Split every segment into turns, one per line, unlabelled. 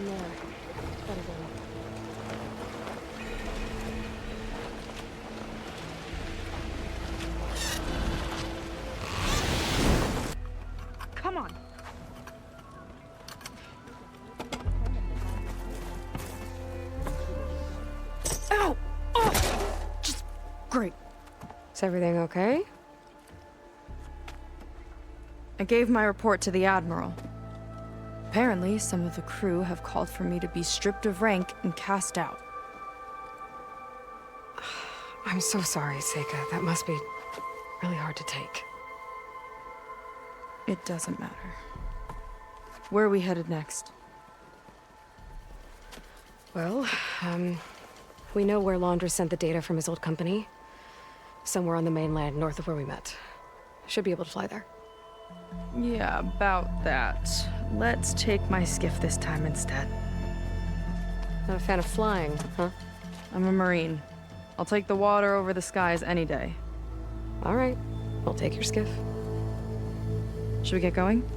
There. Better go.
Come on. Ow! Oh! Just great.
Is everything okay?
I gave my report to the Admiral. Apparently, some of the crew have called for me to be stripped of rank and cast out.
I'm so sorry, Seika. That must be really hard to take.
It doesn't matter. Where are we headed next?
Well, we know where Laundra sent the data from his old company. Somewhere on the mainland, north of where we met. Should be able to fly there.
Yeah, about that. Let's take my skiff this time instead.
Not a fan of flying, huh?
I'm a Marine. I'll take the water over the skies any day.
All right. I'll take your skiff.
Should we get going?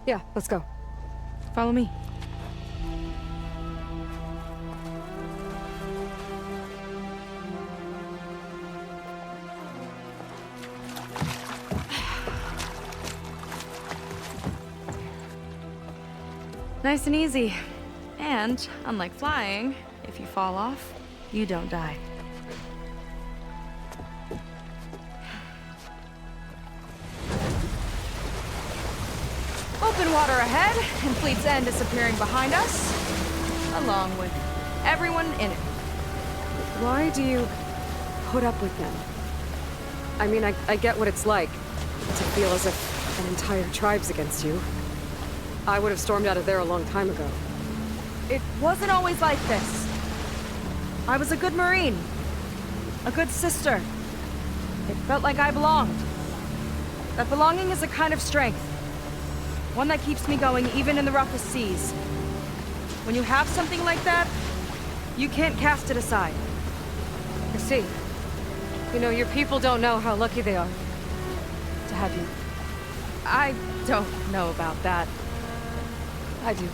Yeah, let's go.
Follow me. Nice and easy. And, unlike flying, if you fall off, you don't die. Open water ahead, and Fleet's End disappearing behind us, along with everyone in it.
Why do you put up with them? I mean, I get what it's like to feel as if an entire tribe's against you. I would have stormed out of there a long time ago.
It wasn't always like this. I was a good Marine. A good sister. It felt like I belonged. That belonging is a kind of strength. One that keeps me going even in the roughest seas. When you have something like that, you can't cast it aside.
I see. You know, your people don't know how lucky they are to have you.
I don't know about that.
I do.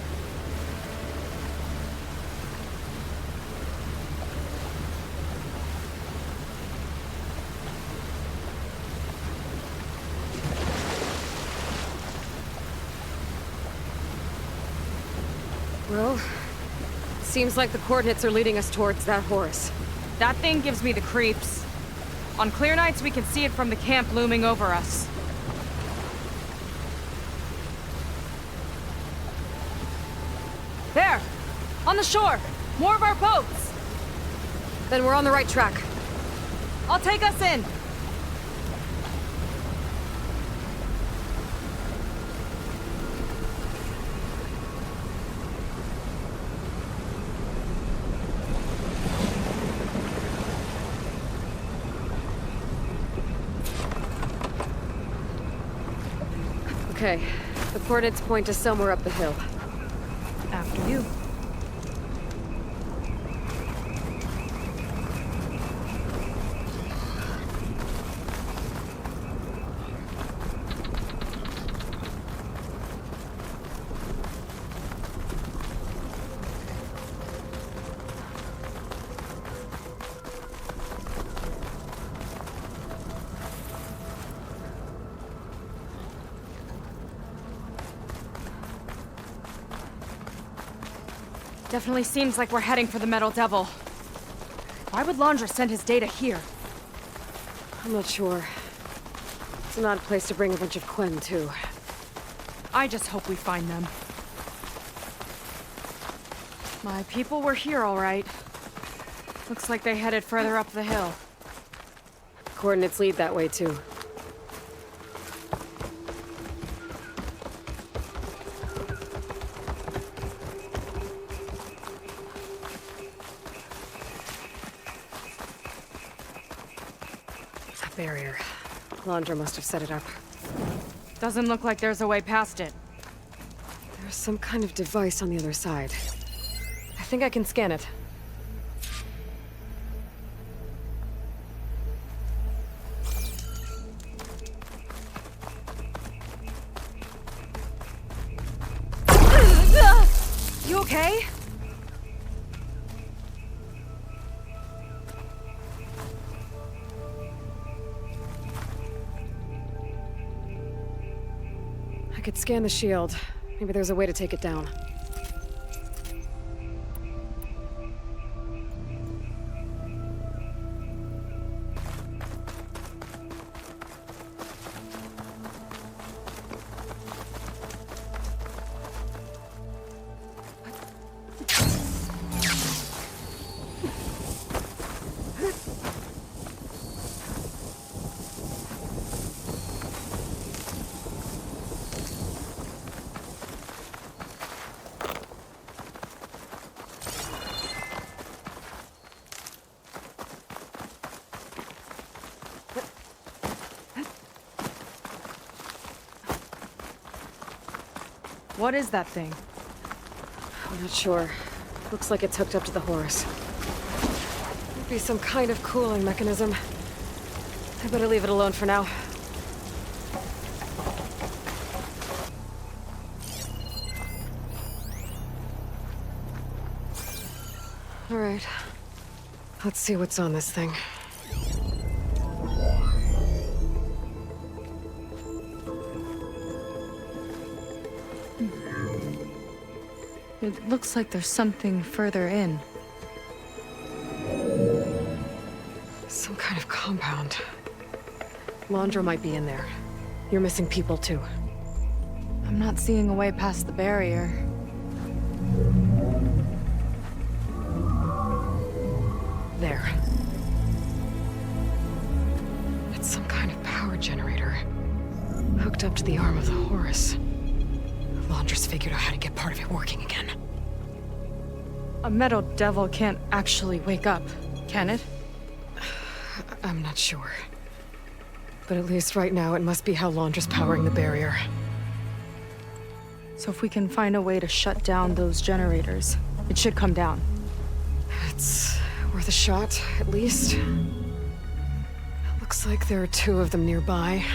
Well, seems like the coordinates are leading us towards that Horus.
That thing gives me the creeps. On clear nights, we can see it from the camp looming over us. There! On the shore! More of our boats!
Then we're on the right track.
I'll take us in!
Okay, the coordinates point to somewhere up the hill.
After you. Definitely seems like we're heading for the Metal Devil. Why would Laundra send his data here?
I'm not sure. It's an odd place to bring a bunch of Quen, too.
I just hope we find them. My people were here all right. Looks like they headed further up the hill.
Coordinates lead that way, too. Barrier. Laundra must have set it up.
Doesn't look like there's a way past it.
There's some kind of device on the other side. I think I can scan it.
okay?
I could scan the shield. Maybe there's a way to take it down.
What is that thing?
I'm not sure. Looks like it's hooked up to the horse. Could be some kind of cooling mechanism. I better leave it alone for now. All right. Let's see what's on this thing.
It looks like there's something further in.
Some kind of compound. Londra might be in there. You're missing people too.
I'm not seeing a way past the barrier.
There. It's some kind of power generator. Hooked up to the arm of the Horus. Londra's figured out how to get part of it working again.
A metal devil can't actually wake up, can it?
I'm not sure. But at least right now, it must be how Londra's powering the barrier.
So if we can find a way to shut down those generators, it should come down.
It's worth a shot, at least. Looks like there are 2 of them nearby.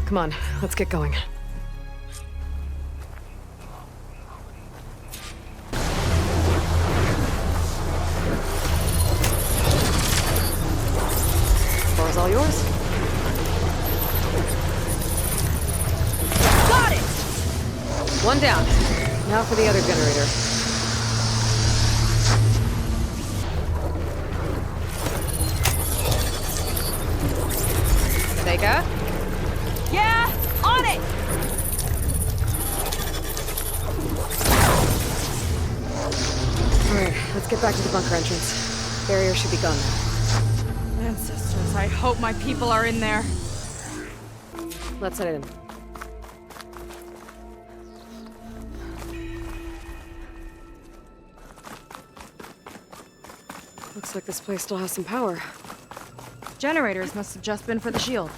Come on, let's get going. Floor's all yours.
Got it!
1 down. Now for the other generator. Seika?
Yeah! On it!
Alright, let's get back to the bunker entrance. Barrier should be gone now.
Ancestors, I hope my people are in there.
Let's head in. Looks like this place still has some power.
Generators must have just been for the shield.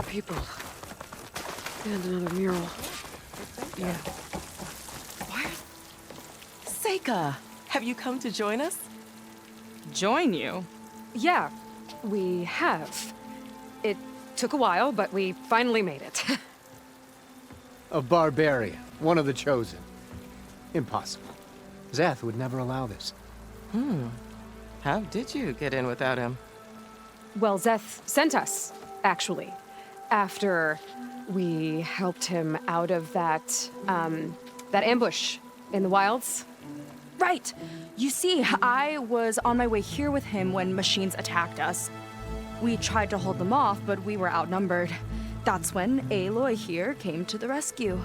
People. And another mural.
Yeah.
What? Seika, have you come to join us?
Join you?
Yeah, we have. It took a while, but we finally made it.
A barbarian, one of the chosen. Impossible. Zeth would never allow this.
How did you get in without him?
Well, Zeth sent us, actually. After we helped him out of that ambush in the wilds.
Right! You see, I was on my way here with him when machines attacked us. We tried to hold them off, but we were outnumbered. That's when Aloy here came to the rescue.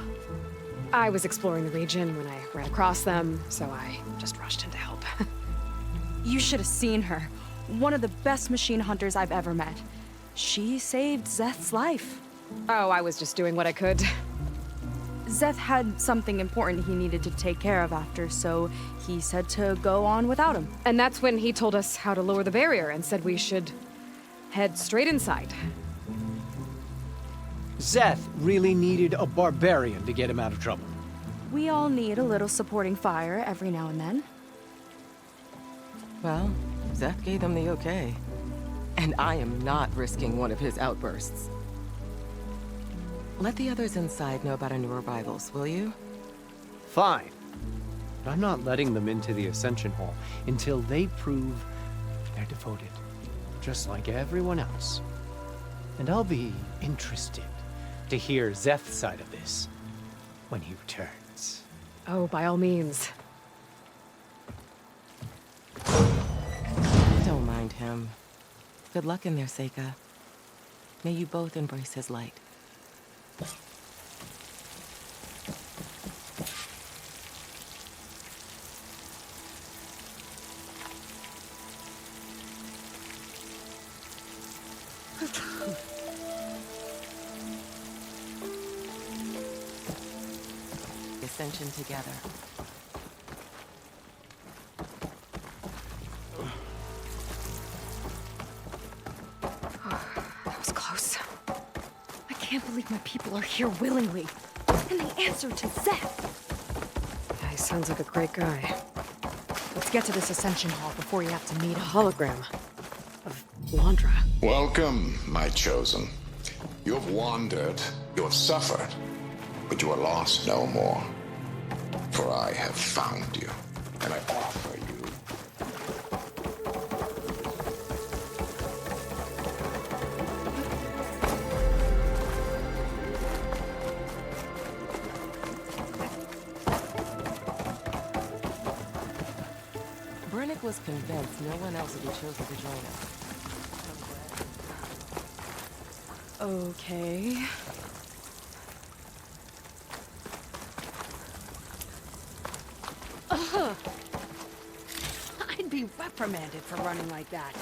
I was exploring the region when I ran across them, so I just rushed in to help.
You should have seen her. One of the best machine hunters I've ever met. She saved Zeth's life.
Oh, I was just doing what I could.
Zeth had something important he needed to take care of after, so he said to go on without him.
And that's when he told us how to lower the barrier and said we should head straight inside.
Zeth really needed a barbarian to get him out of trouble.
We all need a little supporting fire every now and then.
Well, Zeth gave them the okay. And I am not risking one of his outbursts. Let the others inside know about our new arrivals, will you?
Fine. But I'm not letting them into the Ascension Hall until they prove they're devoted, just like everyone else. And I'll be interested to hear Zeth's side of this when he returns.
Oh, by all means.
Don't mind him. Good luck in there, Seika. May you both embrace his light. Ascension together.
That was close. I can't believe my people are here willingly. And they answered to Zeth.
Yeah, he sounds like a great guy.
Let's get to this Ascension Hall before you have to meet
A
him.
hologram of Londra.
Welcome, my chosen. You have wandered, you have suffered, but you are lost no more. For I have found you, and I offer you.
Brennick was convinced no one else would be chosen to join us.
Okay.
I'd be reprimanded for running like that.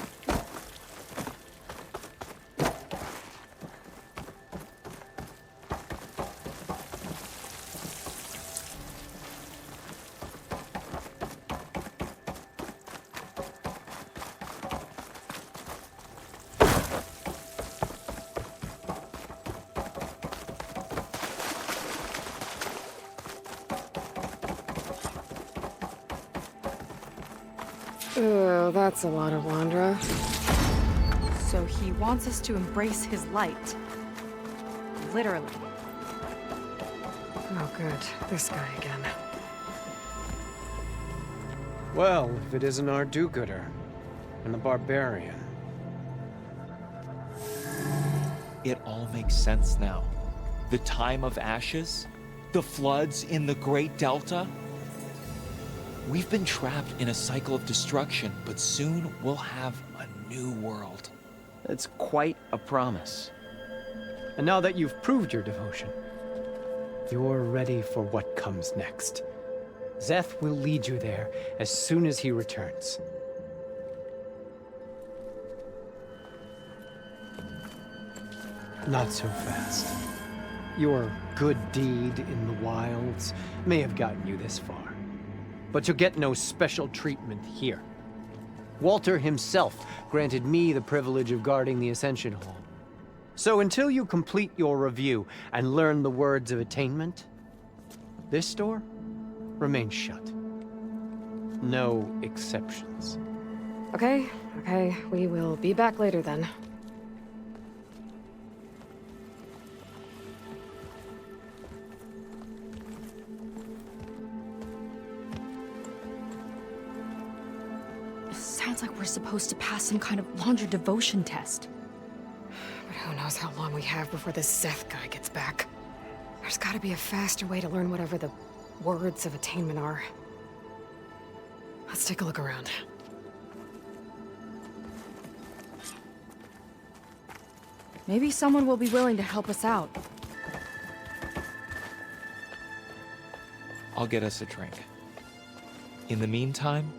Oh, that's a lot of Londra.
So he wants us to embrace his light. Literally.
Oh, good. This guy again.
Well, if it isn't our do-gooder and the barbarian.
It all makes sense now. The time of ashes, the floods in the Great Delta. We've been trapped in a cycle of destruction, but soon we'll have a new world.
That's quite a promise.
And now that you've proved your devotion, you're ready for what comes next. Zeth will lead you there as soon as he returns. Not so fast. Your good deed in the wilds may have gotten you this far, but you'll get no special treatment here. Walter himself granted me the privilege of guarding the Ascension Hall. So until you complete your review and learn the words of attainment, this door remains shut. No exceptions.
Okay, we will be back later then.
It sounds like we're supposed to pass some kind of Londra devotion test.
But who knows how long we have before this Zeth guy gets back. There's gotta be a faster way to learn whatever the words of attainment are. Let's take a look around.
Maybe someone will be willing to help us out.
I'll get us a drink. In the meantime,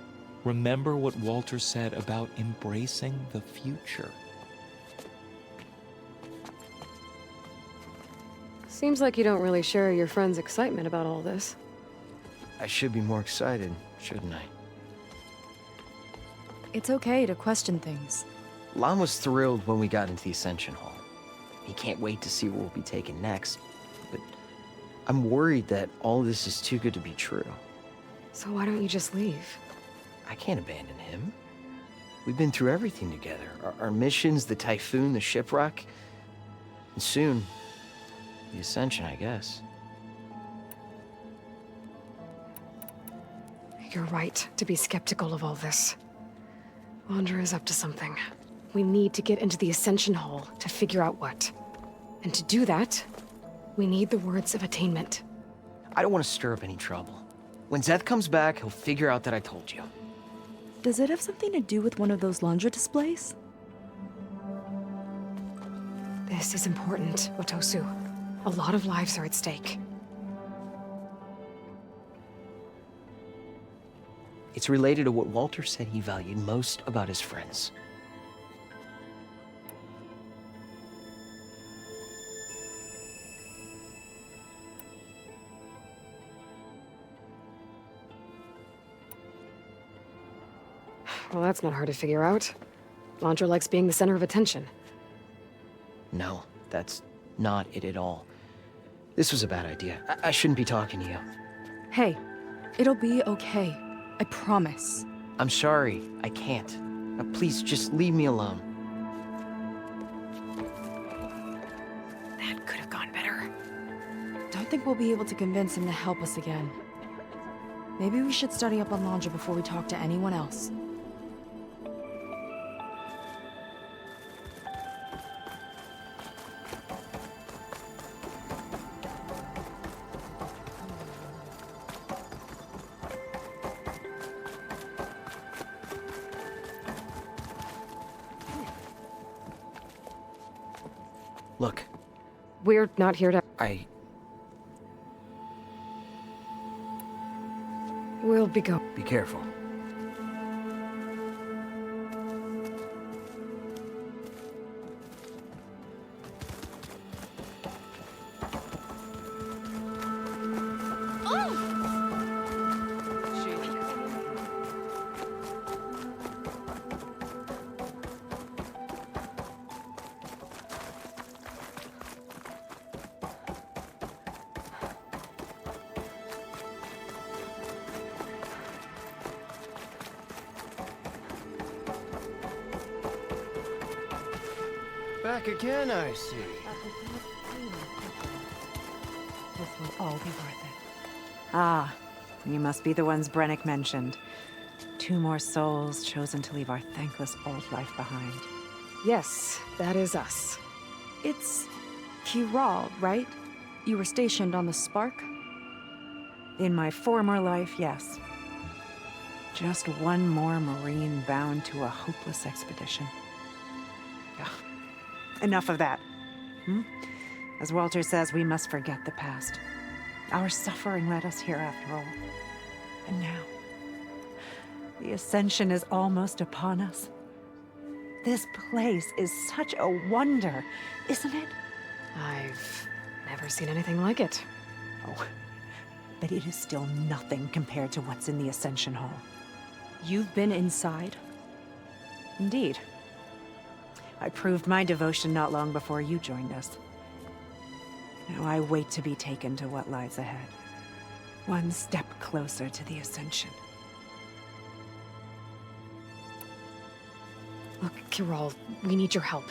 remember what Walter said about embracing the future.
Seems like you don't really share your friend's excitement about all this.
I should be more excited, shouldn't I?
It's okay to question things.
Lon was thrilled when we got into the Ascension Hall. He can't wait to see where we'll be taken next. But I'm worried that all this is too good to be true.
So why don't you just leave?
I can't abandon him. We've been through everything together. Our missions, the Typhoon, the shipwreck. And soon, the Ascension, I guess.
You're right to be skeptical of all this. Wander is up to something. We need to get into the Ascension Hall to figure out what. And to do that, we need the words of attainment.
I don't want to stir up any trouble. When Zeth comes back, he'll figure out that I told you.
Does it have something to do with one of those laundry displays?
This is important, Otosu. A lot of lives are at stake.
It's related to what Walter said he valued most about his friends.
Well, that's not hard to figure out. Landra likes being the center of attention.
No, that's not it at all. This was a bad idea. I shouldn't be talking to you.
Hey, it'll be okay. I promise.
I'm sorry, I can't. Please, just leave me alone.
That could have gone better.
Don't think we'll be able to convince him to help us again. Maybe we should study up on Landra before we talk to anyone else.
Look,
We're not here to... We'll be going.
Be careful.
Back again, I see.
This will all be worth it. Ah, you must be the ones Brennick mentioned. 2 more souls chosen to leave our thankless old life behind.
Yes, that is us.
It's Kiral, right? You were stationed on the Spark?
In my former life, yes. Just one more Marine bound to a hopeless expedition. Ugh. Enough of that. As Walter says, we must forget the past. Our suffering led us here after all. And now, the Ascension is almost upon us. This place is such a wonder, isn't it?
I've never seen anything like it.
Oh, but it is still nothing compared to what's in the Ascension Hall.
You've been inside?
Indeed. I proved my devotion not long before you joined us. Now I wait to be taken to what lies ahead. One step closer to the Ascension.
Look, Kiral, we need your help.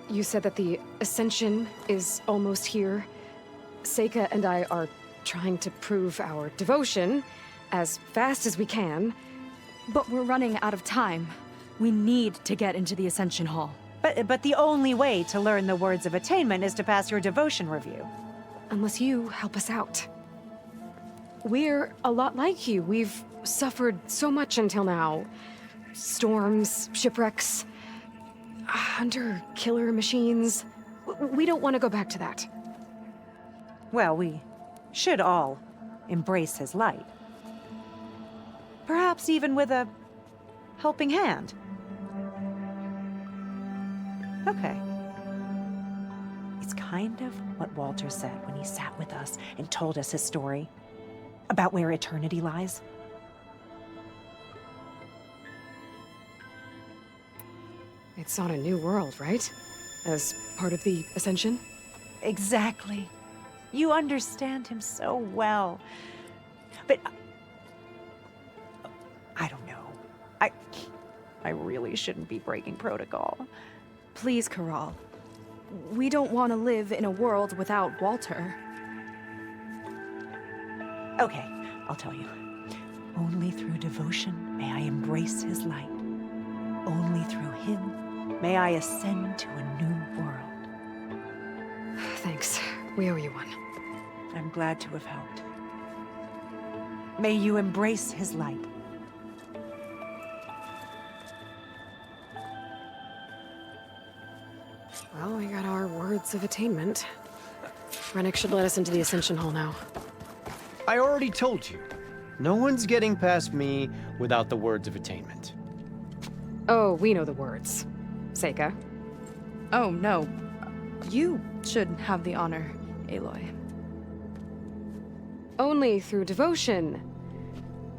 You said that the Ascension is almost here. Seika and I are trying to prove our devotion as fast as we can.
But we're running out of time. We need to get into the Ascension Hall.
But the only way to learn the words of attainment is to pass your devotion review.
Unless you help us out. We're a lot like you. We've suffered so much until now. Storms, shipwrecks, hunter-killer machines. We don't want to go back to that.
Well, we should all embrace his light. Perhaps even with a helping hand. Okay. It's kind of what Walter said when he sat with us and told us his story about where eternity lies.
It's on a new world, right? As part of the Ascension?
Exactly. You understand him so well. But I don't know. I really shouldn't be breaking protocol.
Please, Corral. We don't want to live in a world without Walter.
Okay, I'll tell you. Only through devotion may I embrace his light. Only through him may I ascend to a new world.
Thanks. We owe you one.
I'm glad to have helped. May you embrace his light.
Well, we got our words of attainment. Rennick should let us into the Ascension Hall now.
I already told you. No one's getting past me without the words of attainment.
Oh, we know the words. Seika.
Oh, no. You should have the honor, Aloy.
Only through devotion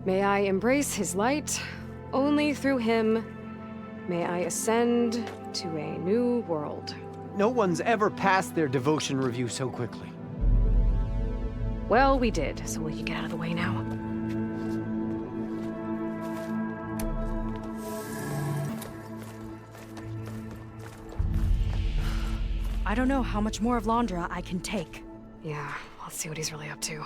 may I embrace his light. Only through him may I ascend to a new world.
No one's ever passed their devotion review so quickly.
Well, we did, so will you get out of the way now?
I don't know how much more of Londra I can take.
Yeah, let's see what he's really up to.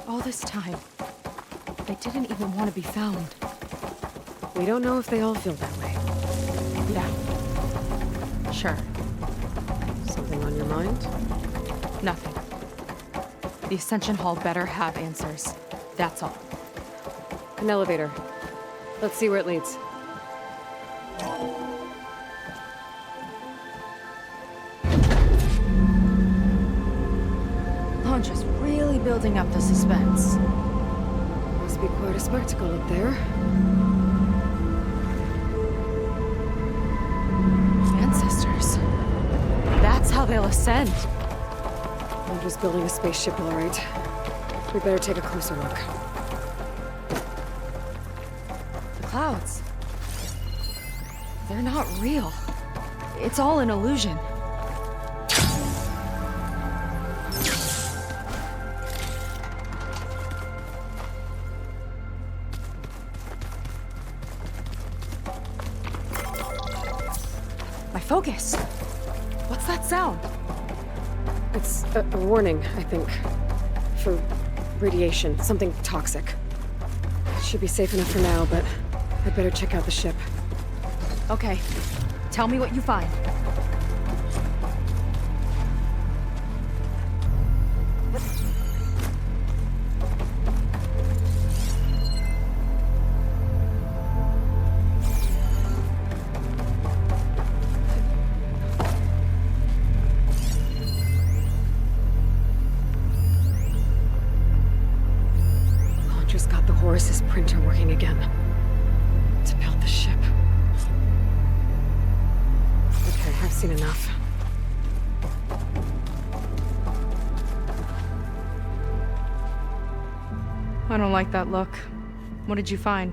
All this time, they didn't even want to be found.
We don't know if they all feel that way.
Yeah. Sure.
Something on your mind?
Nothing. The Ascension Hall better have answers. That's all.
An elevator. Let's see where it leads.
Londra's really building up the suspense.
Must be quite a spectacle up there.
Ancestors. That's how they'll ascend.
I'm just building a spaceship, all right. We better take a closer look.
The clouds. They're not real. It's all an illusion. My focus. What's that sound?
It's a warning, I think. For radiation, something toxic. It should be safe enough for now, but I'd better check out the ship.
Okay. Tell me what you find.
Londra's got the Horus's printer working again. To build the ship. Okay, I've seen enough.
I don't like that look. What did you find?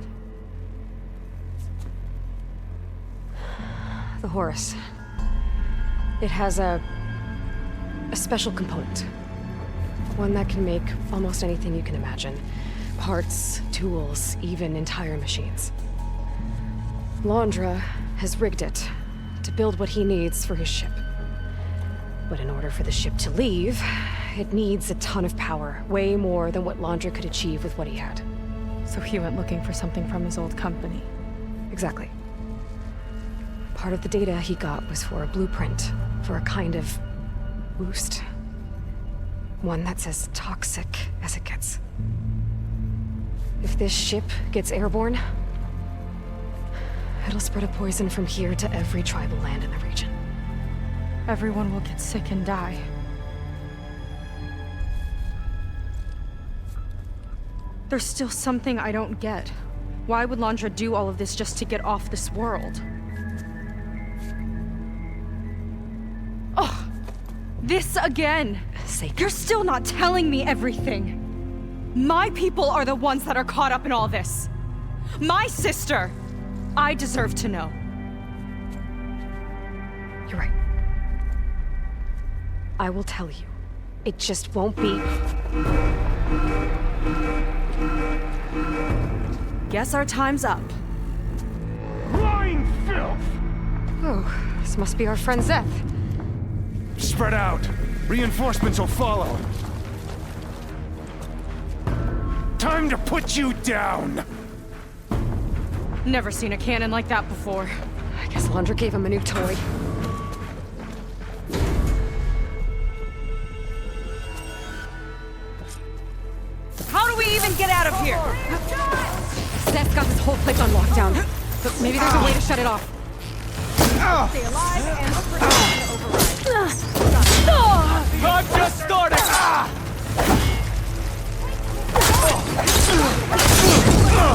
The Horus. It has a special component. One that can make almost anything you can imagine. Parts, tools, even entire machines. Londra has rigged it to build what he needs for his ship. But in order for the ship to leave, it needs a ton of power, way more than what Londra could achieve with what he had.
So he went looking for something from his old company.
Exactly. Part of the data he got was for a blueprint, for a kind of boost. One that's as toxic as it gets. If this ship gets airborne, it'll spread a poison from here to every tribal land in the region.
Everyone will get sick and die. There's still something I don't get. Why would Landra do all of this just to get off this world? Oh, this again! You're still not telling me everything! My people are the ones that are caught up in all this! My sister! I deserve to know.
You're right. I will tell you. It just won't be...
Guess our time's up.
Lying filth!
Oh, this must be our friend Zeth.
Spread out. Reinforcements will follow. Time to put you down!
Never seen a cannon like that before.
I guess Landra gave him a new toy.
How do we even get out of here?
Zeth's got this whole place on lockdown. But maybe there's a way to shut it off.
Stay alive and look for to override.
I'm just starting!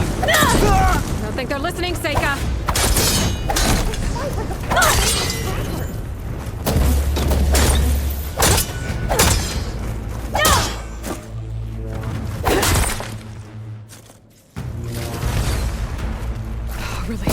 I don't think they're listening, Seika. Really?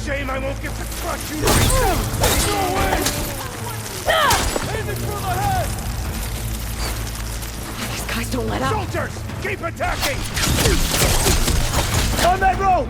Shame I won't get to crush you myself! Go away! Aiming for the head!
These guys don't let up.
Soldiers, keep attacking! On that rope!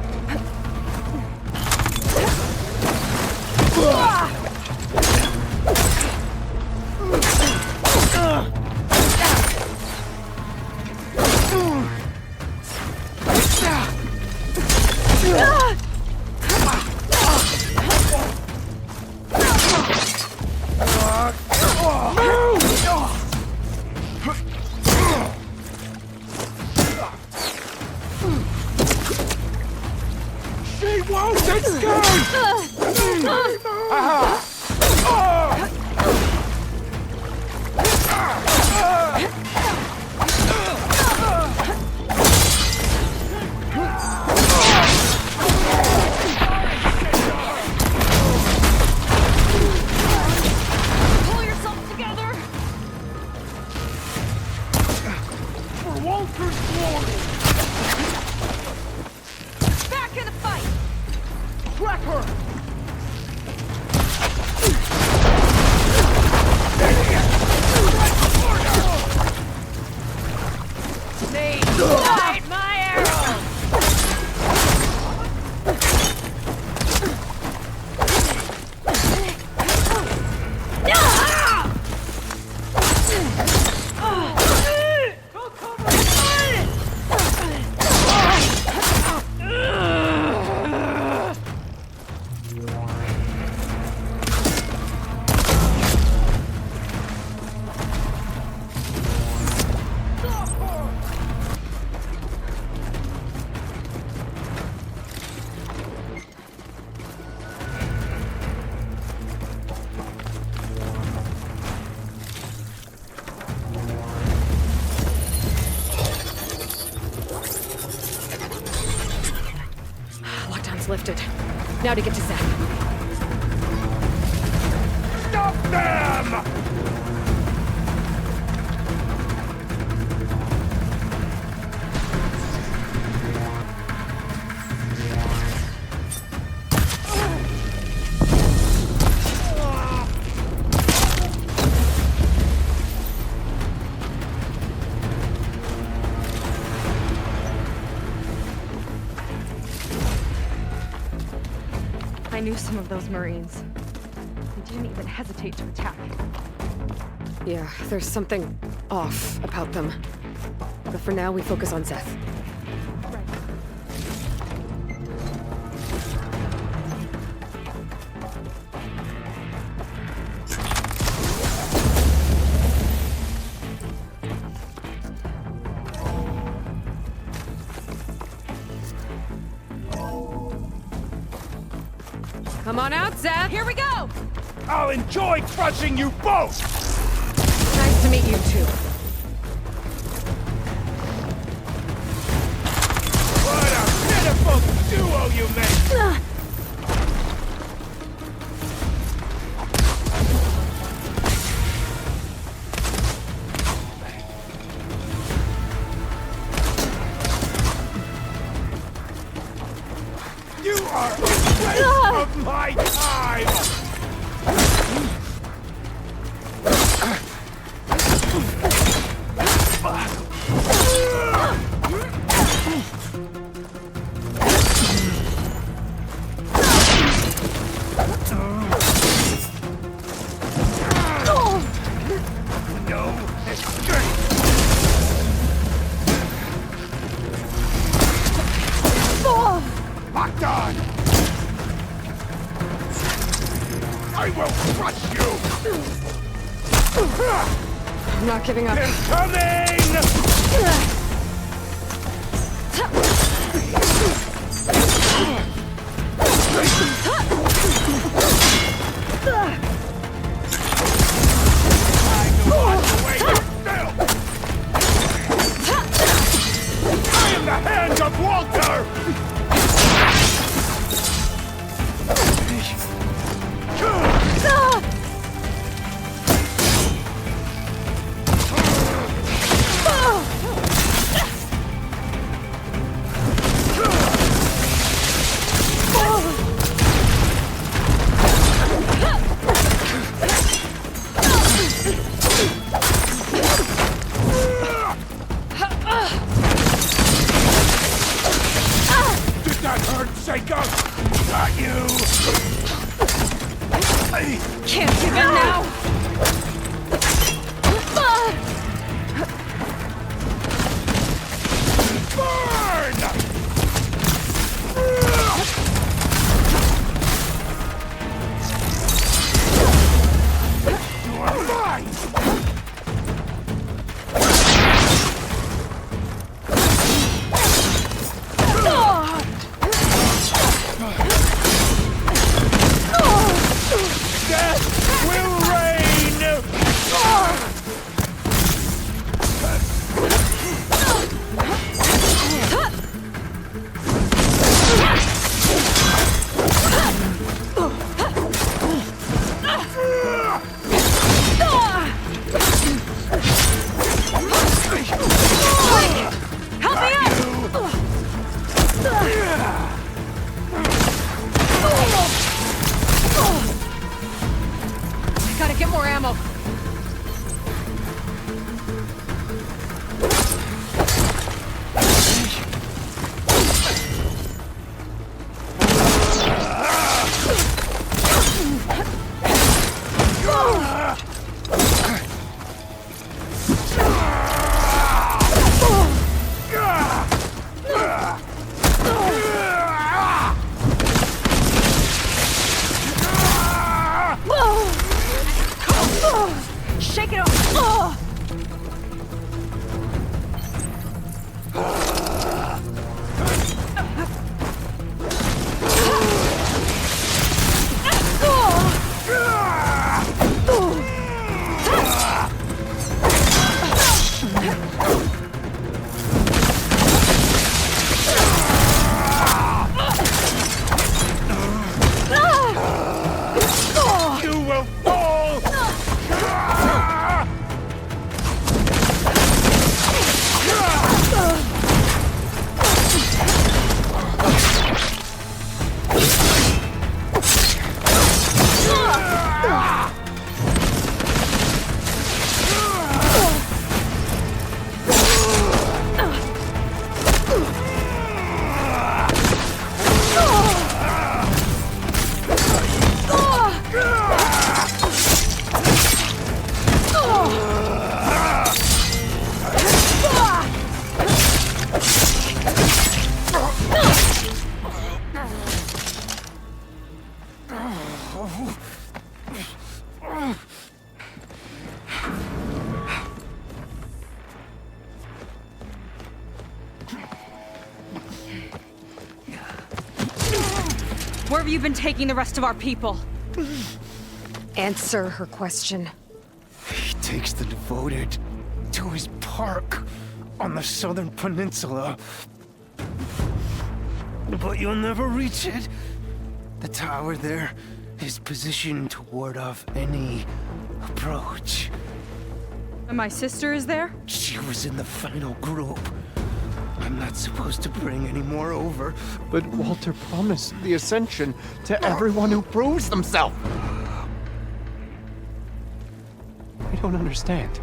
Lifted. Now to get to Zeth.
Stop them!
I knew some of those Marines. They didn't even hesitate to attack.
Yeah, there's something off about them. But for now, we focus on Zeth. Come on out, Zeth!
Here we go!
I'll enjoy crushing you both!
Nice to meet you, too.
What a pitiful duo you make! You are a waste of my time! No escape! Locked on! I will crush you!
I'm not giving up.
They're coming! I know what to wait still! I am the hands of Walter! Did that hurt, Seiko? Got you!
Can't give in now!
Burn! You are mine! Death will reign!
Where have you been taking the rest of our people?
Answer her question.
He takes the devoted to his park on the southern peninsula. But you'll never reach it. The tower there is positioned to ward off any approach.
And my sister is there?
She was in the final group. I'm not supposed to bring any more over.
But Walter promised the Ascension to everyone who proves themselves. I don't understand.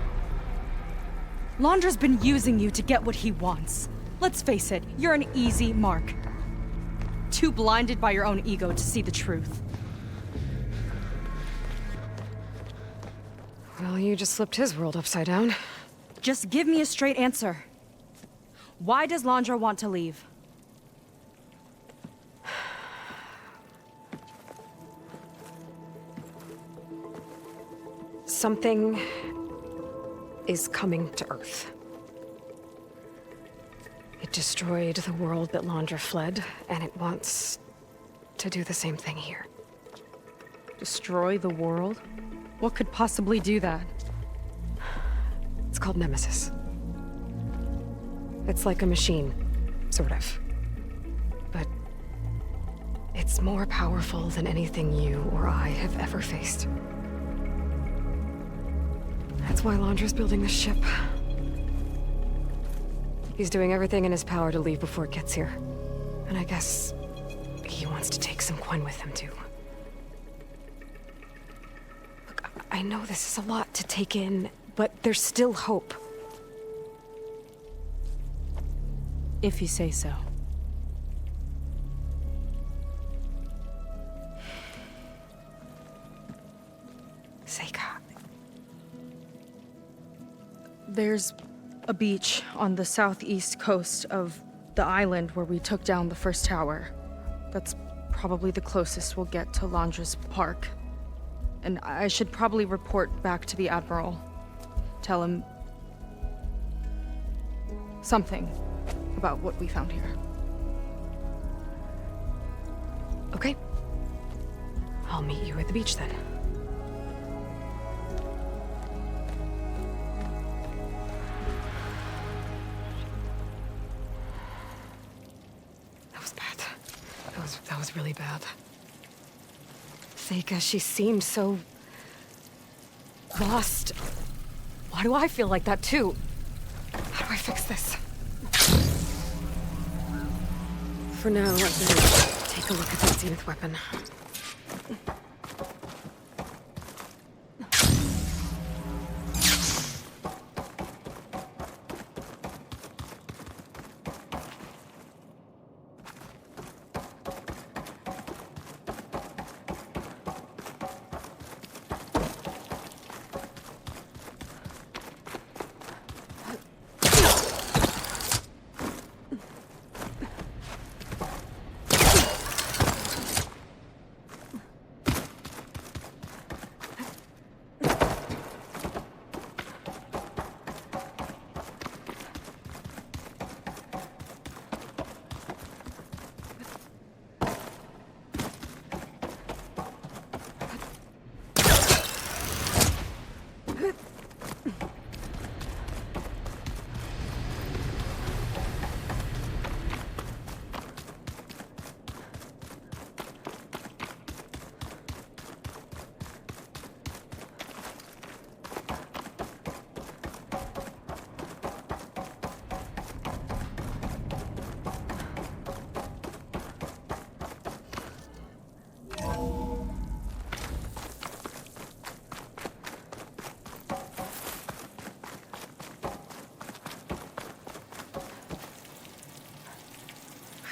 Londra's been using you to get what he wants. Let's face it, you're an easy mark. Too blinded by your own ego to see the truth.
Well, you just flipped his world upside down.
Just give me a straight answer. Why does Londra want to leave?
Something is coming to Earth. It destroyed the world that Londra fled, and it wants to do the same thing here.
Destroy the world? What could possibly do that?
It's called Nemesis. It's like a machine, sort of. But it's more powerful than anything you or I have ever faced. That's why Londra's building this ship. He's doing everything in his power to leave before it gets here. And I guess he wants to take some Quen with him, too. Look, I know this is a lot to take in, but there's still hope.
If you say so.
Seika.
There's a beach on the southeast coast of the island where we took down the first tower. That's probably the closest we'll get to Londra's park. And I should probably report back to the Admiral. Tell him something about what we found here.
Okay. I'll meet you at the beach then. That was bad. That was really bad. Seika, she seemed so lost. Why do I feel like that too? How do I fix this? For now, I'd better take a look at that Zenith weapon.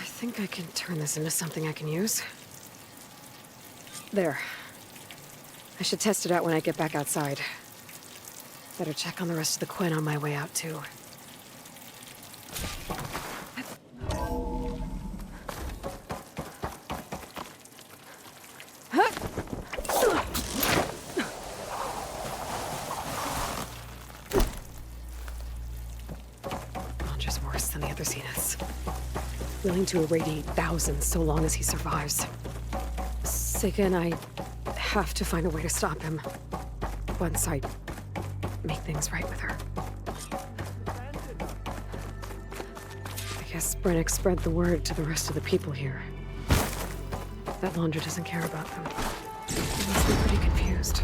I think I can turn this into something I can use. There. I should test it out when I get back outside. Better check on the rest of the Quen on my way out, too. willing to irradiate thousands so long as he survives. Seika and I have to find a way to stop him. Once I make things right with her. I guess Brennick spread the word to the rest of the people here. That Laundra doesn't care about them. They must be pretty confused.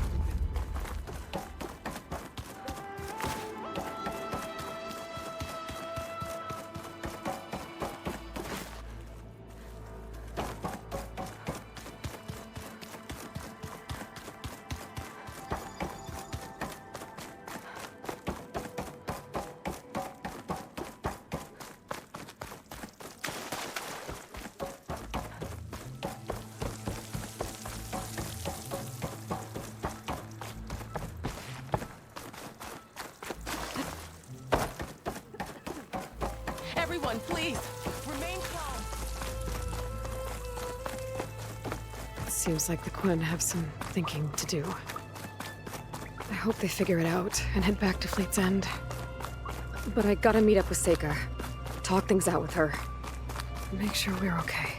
Everyone, please, remain calm.
Seems like the Quen have some thinking to do. I hope they figure it out and head back to Fleet's End. But I gotta meet up with Seika. Talk things out with her. Make sure we're okay.